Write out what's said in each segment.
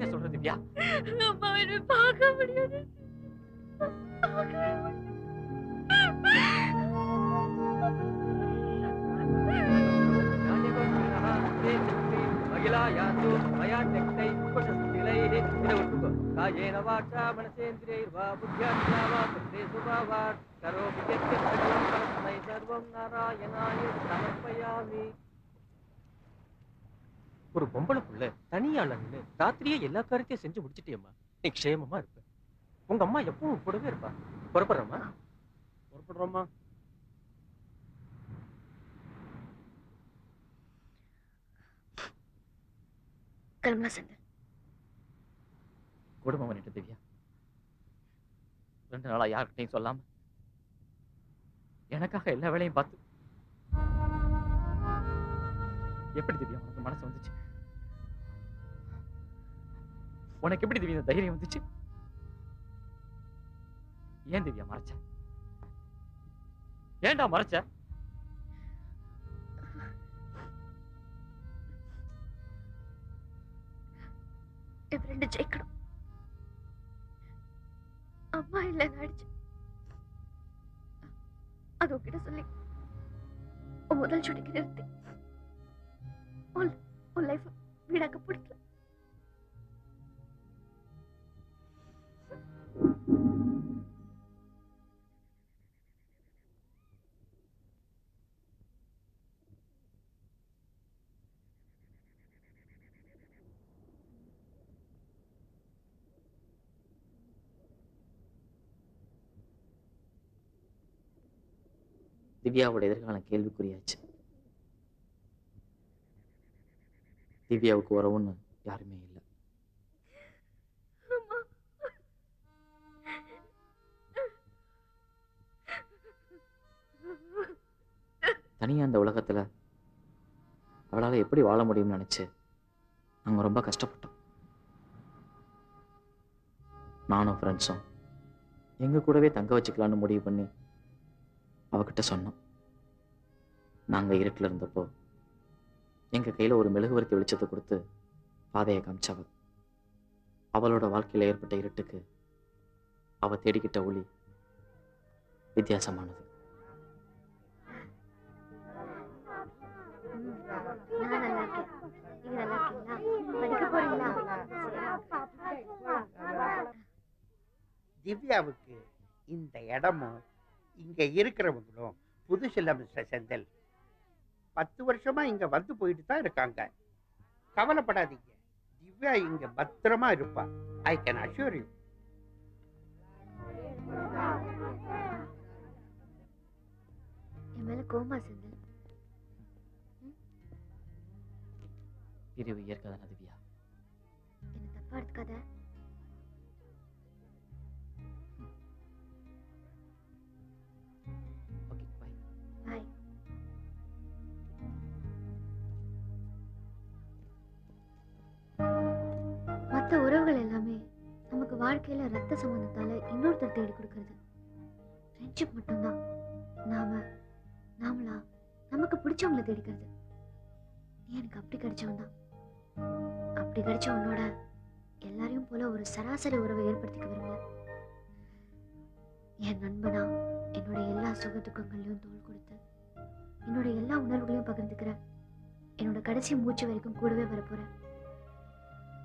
என்ன சொல்ற திவ்யா? அம்மா என்ன பார்க்க முடியாது. ஒரு பொம்பளை புள்ள தனியால நின்னு ராத்திரியே எல்லா காரியத்தையும் செஞ்சு முடிச்சிட்டியம்மா. நீ க்ஷேமமா இருப்ப. உங்க அம்மா எப்பவும் கூடவே இருப்பா. புறப்படுறோமா? புறப்படுறோமா? கிளம்பலாம் செந்தில். குடும்பம் பண்ணிட்டு திவ்யா 2 நாளா யார்கிட்டையும் சொல்லாம எனக்காக எல்லா வேலையும் பார்த்து எப்படி திவ்யா உனக்கு மனசு வந்துச்சு? உனக்கு எப்படி திவ்யா தைரியம் வந்துச்சு? ஏன் திவ்யா மறைச்ச? ஏன்டா மறைச்ச? என் ஃப்ரெண்டு ஜெயிக்கணும். அம்மா இல்ல நடிச்சு அது உன்கிட்ட சொல்லி உன் முதல் ஷூட்டிங் நிறுத்தி உன் லைஃப் வீடாக்க பிடிக்கல. திவ்யாவோட எதிர்காலம் கேள்விக்குறியாச்சு. திவ்யாவுக்கு உறவுன்னு யாருமே இல்லை. தனியா அந்த உலகத்துல அவளால எப்படி வாழ முடியும்னு நினைச்சு நாங்க ரொம்ப கஷ்டப்பட்டோம். நானும் ஃப்ரெண்ட்ஸும் எங்க கூடவே தங்க வச்சுக்கலான்னு முடிவு பண்ணி அவகிட்ட சொன்னோம். நாங்க இருட்டில் இருந்தப்போ எங்க கையில ஒரு மெழுகுவர்த்தி வெளிச்சத்தை கொடுத்து பாதையை காமிச்சவ. அவளோட வாழ்க்கையில ஏற்பட்ட இருட்டுக்கு அவ தேடிக்கிட்ட ஒளி வித்தியாசமானது. திவ்யாவுக்கு இந்த இடமும் இங்க இருக்கிறவங்களும் புதுசில்ல மிஸ்டர் செந்தில். 10 வருஷமா இங்க வந்து போயிட்டு தான் இருக்காங்க. கவலைப்படாதீங்க, திவ்யா இங்க பத்திரமா இருப்பா. I can assure you. என் மேல கோமா செந்தில். பிரிவு இயற்கைதான திவ்யா? என்ன தப்பா எடுத்துக்காத. Okay bye. பை. மற்ற உறவுகள் எல்லாமே நமக்கு வாழ்க்கையில ரத்த சம்பந்தத்தால இன்னொருத்தர் தேடி கொடுக்கறது. ஃப்ரெண்ட்ஷிப் மட்டும்தான் நாமளா நமக்கு பிடிச்சவங்களை தேடிக்கிறது. நீ எனக்கு அப்படி கிடைச்சவன் தான். அப்படி கிடைச்ச உன்னோட எல்லாரையும் போல ஒரு சராசரி உறவை ஏற்படுத்திக்க விரும்பல. என் நண்பனா என்னோட எல்லா சுக துக்கங்களையும் தோள் கொடுத்து என்னோட எல்லா உணர்வுகளையும் பகிர்ந்துக்கிற, என்னோட கடைசி மூச்சு வரைக்கும் கூடவே வரப்போற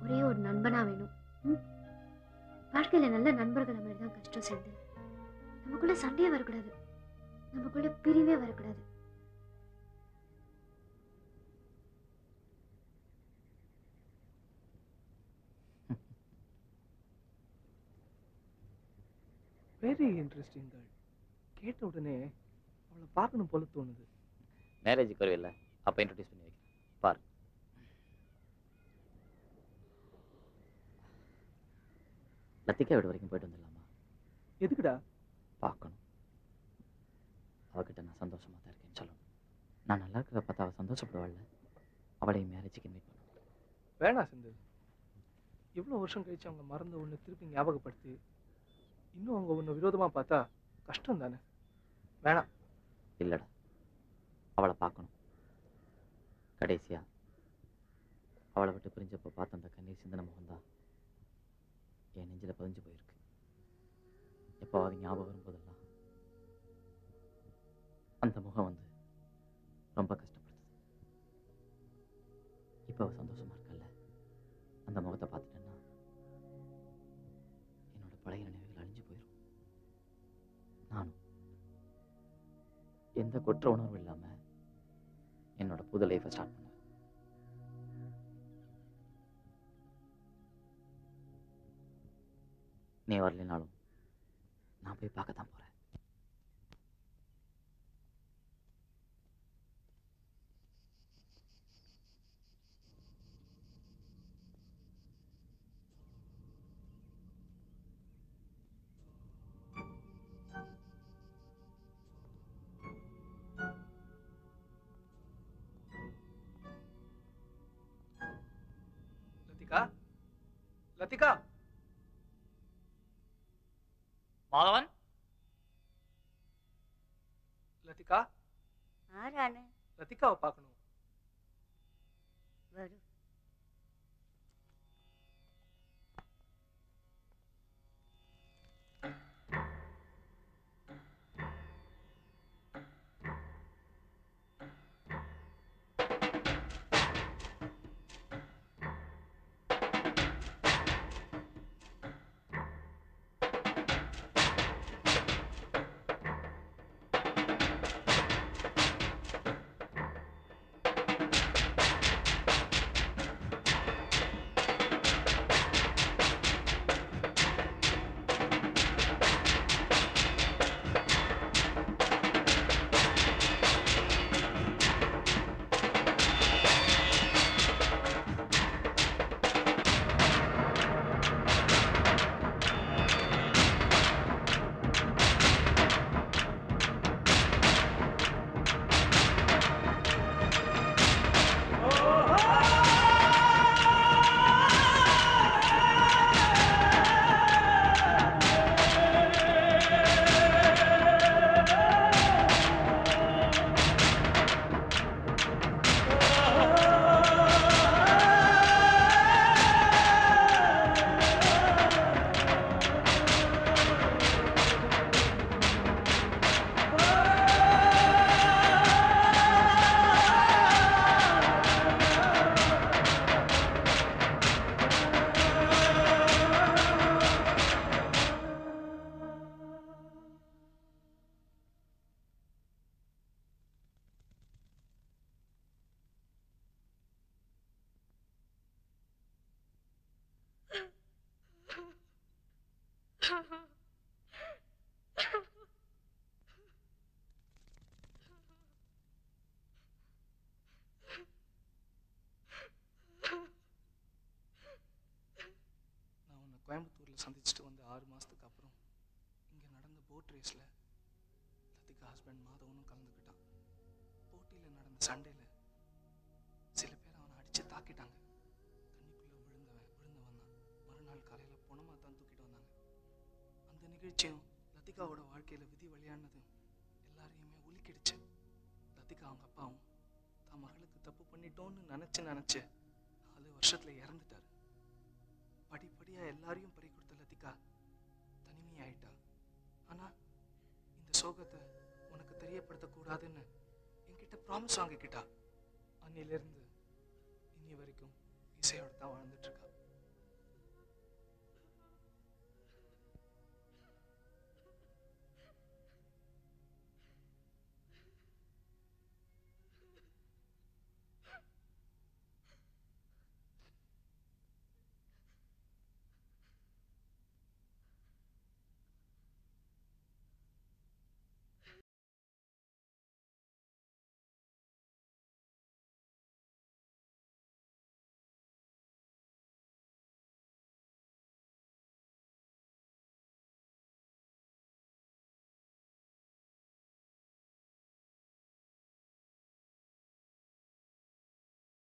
ஒரே ஒரு நண்பனா வேணும். வாழ்க்கையில நல்ல நண்பர்கள் மாதிரி தான் கஷ்டம் சேர்ந்து. நமக்குள்ள சண்டையே வரக்கூடாது, நமக்குள்ள பிரிவே வரக்கூடாது. Very interesting girl. கேட்ட உடனே அவளை பார்க்கணும் போல தோணுது. மேரேஜுக்கு வருவில்ல, அப்போ இன்ட்ரடியூஸ் பண்ணி வைக்கிறேன் பார். லத்திகா வீடு வரைக்கும் போயிட்டு வந்துடலாமா? எதுக்குடா? பார்க்கணும். அவகிட்ட நான் சந்தோஷமாக தான் இருக்கேன்னு சொல்லணும். நான் நல்லா இருக்கிறத பார்த்தா அவள் சந்தோஷப்படுவாள்ல. அவளையும் மேரேஜுக்கு இன்வைட் பண்ணணும். வேணாம் செந்தில். எவ்வளோ வருஷம் கழிச்சு அவங்க மறந்து ஒன்று திருப்பி ஞாபகப்படுத்தி இன்னும் அவங்க ஒன்று விரோதமாக பார்த்தா கஷ்டம் தானே. வேணாம். இல்லைடா, அவளை பார்க்கணும். கடைசியா அவளை விட்டு பிரிஞ்சப்போ பார்த்த அந்த கண்ணீர் சிந்தனை முகம்தான் என் நெஞ்சில் பதிஞ்சு போயிருக்கு. எப்போ அது ஞாபகம் வரும்போதெல்லாம் அந்த முகம் வந்து ரொம்ப கஷ்டப்படுது. இப்போ அவள் சந்தோஷமா இருக்கல்ல, அந்த முகத்தை பார்த்துட்டேன்னா என்னோட பழைய நினைவுகள் அழிஞ்சு போயிடும். நானும் எந்த குற்ற உணர்வும் இல்லாம என்னோட புது லைஃபை ஸ்டார்ட் பண்ணுவேன். நீ வரலினாலும் நான் போய் பார்க்கத்தான் போறேன். லத்திகா, லத்திகா. மாதவன். லத்திகா. ஆரானு லத்திகாவை பார்க்கணும். வரும். கோயம்புத்தூரில் சந்திச்சுட்டு வந்து 6 மாதத்துக்கு அப்புறம் இங்கே நடந்த போட் ரேஸில் லத்திகா ஹஸ்பண்ட் மாதவனும் கலந்துக்கிட்டான். போட்டியில் நடந்த சண்டையில் சில பேர் அவனை அடித்து தாக்கிட்டாங்க. தண்ணிக்குள்ளே விழுந்தவன் தான் மறுநாள் காலையில் பணமாக தான் தூக்கிட்டு வந்தாங்க. அந்த நிகழ்ச்சியும் லத்திகாவோட வாழ்க்கையில் விதி விளையாடினதும் எல்லாரையுமே உலுக்கிடுச்சு. லத்திகா அவங்க அப்பாவும் தான் மகளுக்கு தப்பு பண்ணிட்டோன்னு நினச்சி 4 வருஷத்தில் இறந்துட்டார். படிப்படியாக எல்லாரையும் பறி கொடுத்த லத்திகா தனிமையாயிட்டா. ஆனால் இந்த சோகத்தை உனக்கு தெரியப்படுத்தக்கூடாதுன்னு என்கிட்ட ப்ராமிஸ் வாங்கிக்கிட்டா. அன்னிலிருந்து இன்னி வரைக்கும் இசையோட தான் வாழ்ந்துட்டு இருக்கா.